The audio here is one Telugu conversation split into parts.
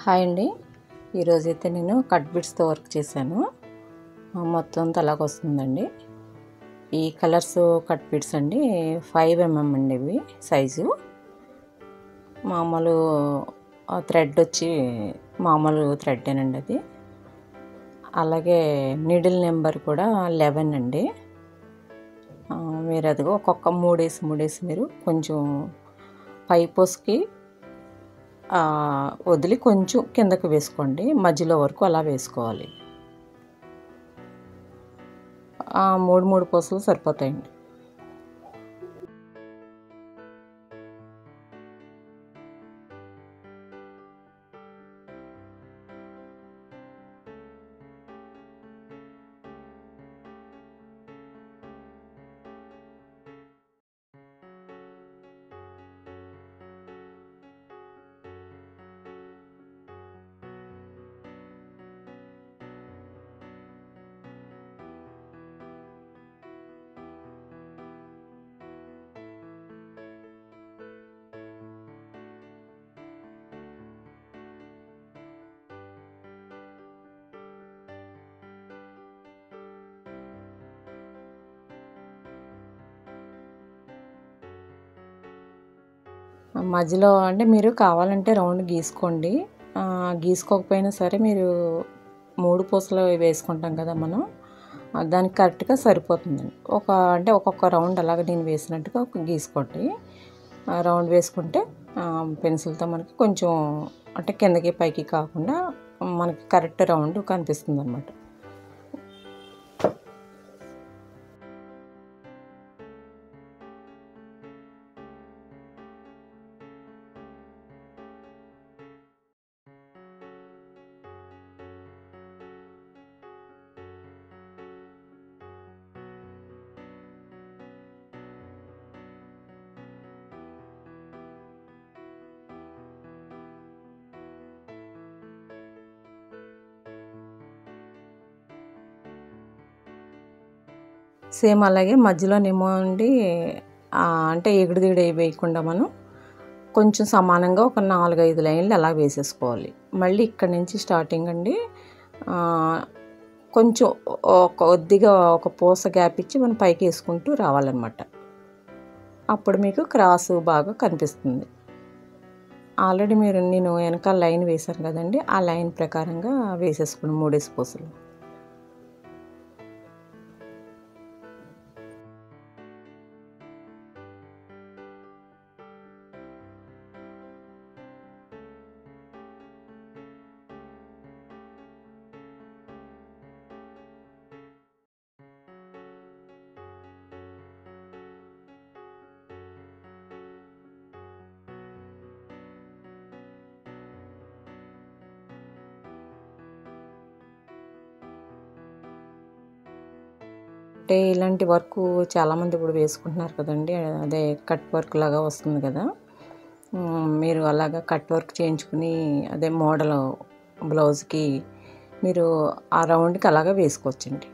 హాయ్ అండి. ఈరోజైతే నేను కట్ బిట్స్తో వర్క్ చేశాను. మొత్తం అంతా అలాగొస్తుందండి. ఈ కలర్స్ కట్ బిట్స్ అండి 5 mm అండి ఇవి సైజు. మామూలు థ్రెడ్ వచ్చి మామూలు థ్రెడ్డేనండి అది. అలాగే నీడిల్ నెంబర్ కూడా 11 అండి. మీరు అదిగో ఒక్కొక్క మూడేసి మీరు కొంచెం పైపోస్కి వదిలి కొంచెం కిందకి వేసుకోండి. మధ్యలో వరకు అలా వేసుకోవాలి. 3 పూసలు సరిపోతాయండి. మధ్యలో అంటే మీరు కావాలంటే రౌండ్ గీసుకోండి. గీసుకోకపోయినా సరే మీరు 3 పూసలు వేసుకుంటాం కదా మనం, దానికి కరెక్ట్గా సరిపోతుందండి. అంటే ఒక్కొక్క రౌండ్ అలాగ నేను వేసినట్టుగా గీసుకోండి. రౌండ్ వేసుకుంటే పెన్సిల్తో మనకి కొంచెం అంటే కిందకి పైకి కాకుండా మనకి కరెక్ట్ రౌండ్ కనిపిస్తుంది అన్నమాట. సేమ్ అలాగే మధ్యలోనేమో అండి అంటే ఎగుడు వేయకుండా మనం కొంచెం సమానంగా ఒక 4-5 లైన్లు అలా వేసేసుకోవాలి. మళ్ళీ ఇక్కడ నుంచి స్టార్టింగ్ అండి కొంచెం కొద్దిగా ఒక పూస గ్యాప్ ఇచ్చి మనం పైకి వేసుకుంటూ రావాలన్నమాట. అప్పుడు మీకు క్రాసు బాగా కనిపిస్తుంది. ఆల్రెడీ నేను వెనకాల లైన్ వేశాను కదండి, ఆ లైన్ ప్రకారంగా వేసేసుకుని 3 పూసలు. అంటే ఇలాంటి వర్క్ చాలామంది ఇప్పుడు వేసుకుంటున్నారు కదండి, అదే కట్ వర్క్ లాగా వస్తుంది కదా. మీరు అలాగా కట్ వర్క్ చేయించుకుని అదే మోడల్ బ్లౌజ్కి మీరు ఆ రౌండ్కి అలాగా వేసుకోవచ్చండి.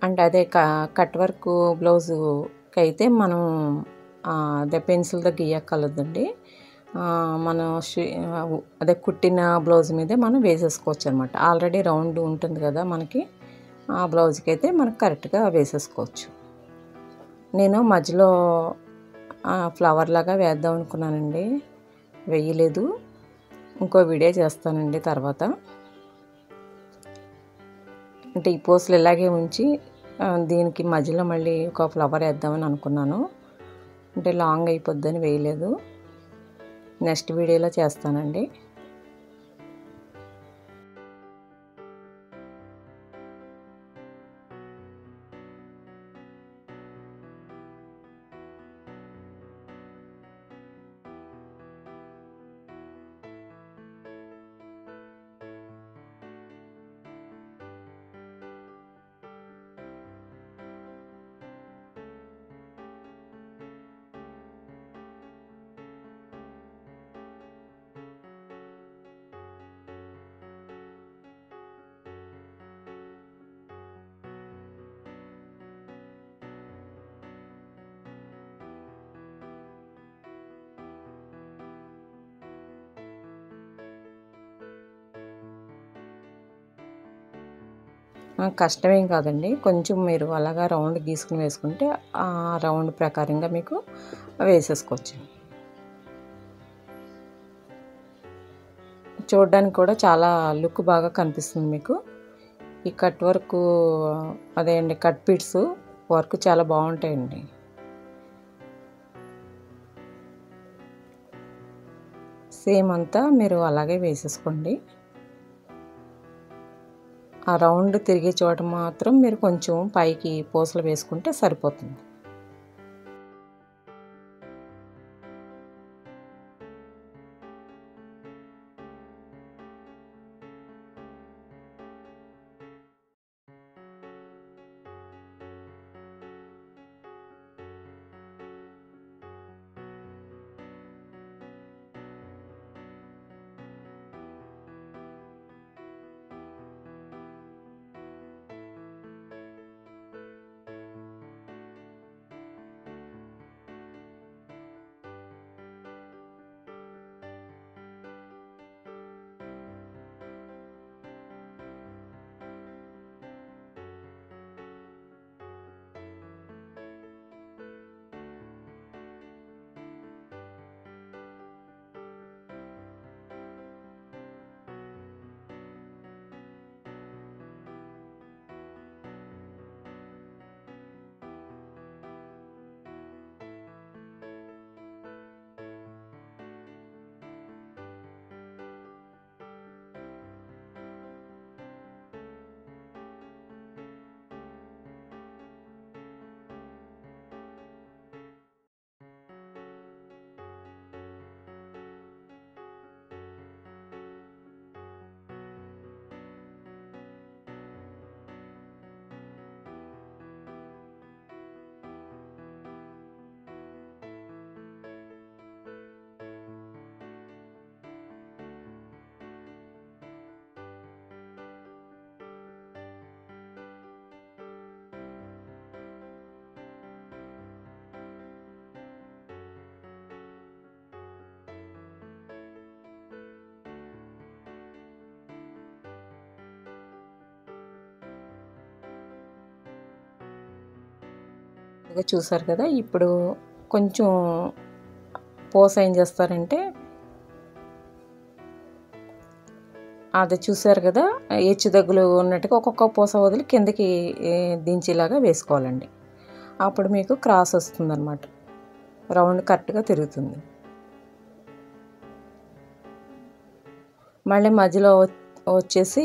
అంటే అదే కట్ వర్క్ బ్లౌజుకి అయితే మనం అదే పెన్సిల్తో గీయక్కర్లేదండి. మనం అదే కుట్టిన బ్లౌజ్ మీదే మనం వేసేసుకోవచ్చు అనమాట. ఆల్రెడీ రౌండ్ ఉంటుంది కదా మనకి, ఆ బ్లౌజ్కి అయితే మనకు కరెక్ట్గా వేసేసుకోవచ్చు. నేను మధ్యలో ఫ్లవర్ లాగా వేద్దాం అనుకున్నానండి, వేయలేదు. ఇంకో వీడియో చేస్తానండి తర్వాత. అంటే ఈ పూసలు ఇలాగే ఉంచి దీనికి మధ్యలో మళ్ళీ ఒక ఫ్లవర్ వేద్దామని అనుకున్నాను. అంటే లాంగ్ అయిపోద్దని వేయలేదు. నెక్స్ట్ వీడియోలో చేస్తానండి. కష్టమేం కాదండి. కొంచెం మీరు అలాగా రౌండ్ గీసుకొని వేసుకుంటే ఆ రౌండ్ ప్రకారంగా మీకు వేసేసుకోవచ్చు. చూడడానికి కూడా చాలా లుక్ బాగా కనిపిస్తుంది మీకు. ఈ కట్ వర్కు అదే అండి కట్ బీడ్స్ వర్క్ చాలా బాగుంటాయండి. సేమ్ అంతా మీరు అలాగే వేసేసుకోండి. ఆ రౌండ్ తిరిగే చోట మాత్రం మీరు కొంచెం పైకి పూసలు వేసుకుంటే సరిపోతుంది. చూసారు కదా! ఇప్పుడు కొంచెం పూస ఏం చేస్తారంటే అది చూసారు కదా! హెచ్చు తగ్గులు ఉన్నట్టుగా ఒక్కొక్క పూస వదిలి కిందకి దించేలాగా వేసుకోవాలండి. అప్పుడు మీకు క్రాస్ వస్తుందన్నమాట. రౌండ్ కరెక్ట్‌గా తిరుగుతుంది. మళ్ళీ మధ్యలో వచ్చేసి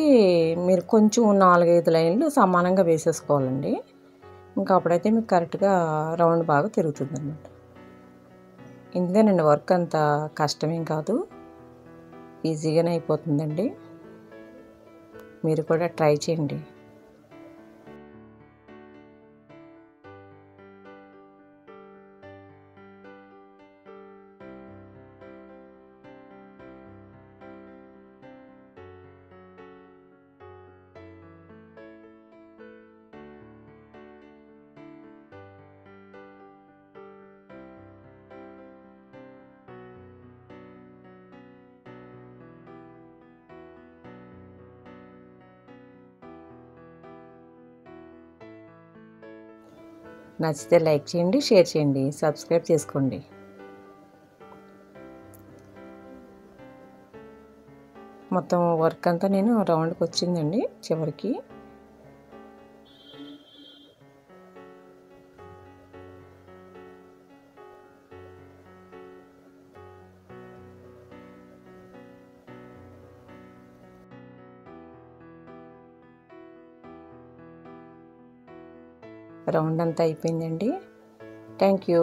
మీరు కొంచెం 4, 5 లైన్లు సమానంగా వేసేసుకోవాలండి. ఇంకా అప్పుడైతే మీకు కరెక్ట్‌గా రౌండ్ బాగా తిరుగుతుందన్నమాట. ఇంతేనండి, వర్క్ అంత కష్టమేం కాదు. ఈజీగానే అయిపోతుందండి. మీరు కూడా ట్రై చేయండి. నచ్చితే లైక్ చేయండి, షేర్ చేయండి, సబ్స్క్రైబ్ చేసుకోండి. మొత్తం వర్క్ అంతా నేను రౌండ్కి వచ్చిందండి చివరికి. రౌండ్ అంతా అయిపోయిందండి. Thank you.